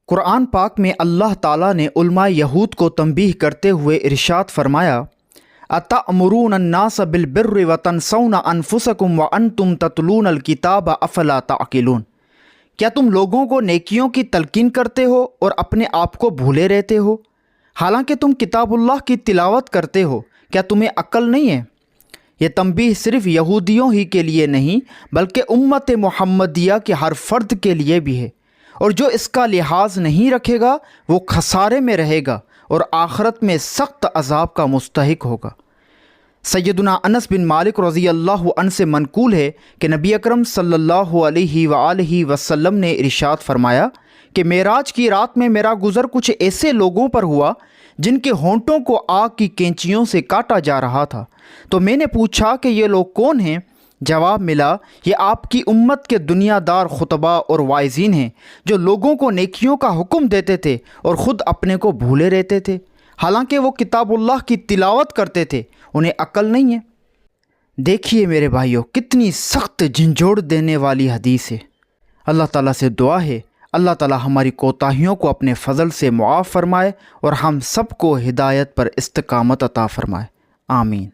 قرآن پاک میں اللہ تعالیٰ نے علماء یہود کو تنبیہ کرتے ہوئے ارشاد فرمایا، اَتَأْمُرُونَ النَّاسَ بِالْبِرِّ وَتَنْسَوْنَ أَنفُسَكُمْ وَأَنْتُمْ تَتْلُونَ الْكِتَابَ أَفَلَا تَعْقِلُونَ۔ کیا تم لوگوں کو نیکیوں کی تلقین کرتے ہو اور اپنے آپ کو بھولے رہتے ہو، حالانکہ تم کتاب اللہ کی تلاوت کرتے ہو؟ کیا تمہیں عقل نہیں ہے؟ یہ تنبیہ صرف یہودیوں ہی کے لیے نہیں بلکہ امت محمدیہ کے ہر فرد کے لیے بھی ہے، اور جو اس کا لحاظ نہیں رکھے گا وہ خسارے میں رہے گا اور آخرت میں سخت عذاب کا مستحق ہوگا۔ سیدنا انس بن مالک رضی اللہ عنہ سے منقول ہے کہ نبی اکرم صلی اللہ علیہ وآلہ وسلم نے ارشاد فرمایا کہ معراج کی رات میں میرا گزر کچھ ایسے لوگوں پر ہوا جن کے ہونٹوں کو آگ کی کینچیوں سے کاٹا جا رہا تھا، تو میں نے پوچھا کہ یہ لوگ کون ہیں؟ جواب ملا، یہ آپ کی امت کے دنیا دار خطباء اور واعظین ہیں جو لوگوں کو نیکیوں کا حکم دیتے تھے اور خود اپنے کو بھولے رہتے تھے، حالانکہ وہ کتاب اللہ کی تلاوت کرتے تھے۔ انہیں عقل نہیں ہے۔ دیکھیے میرے بھائیوں، کتنی سخت جھنجھوڑ دینے والی حدیث ہے۔ اللہ تعالیٰ سے دعا ہے اللہ تعالیٰ ہماری کوتاہیوں کو اپنے فضل سے معاف فرمائے اور ہم سب کو ہدایت پر استقامت عطا فرمائے۔ آمین۔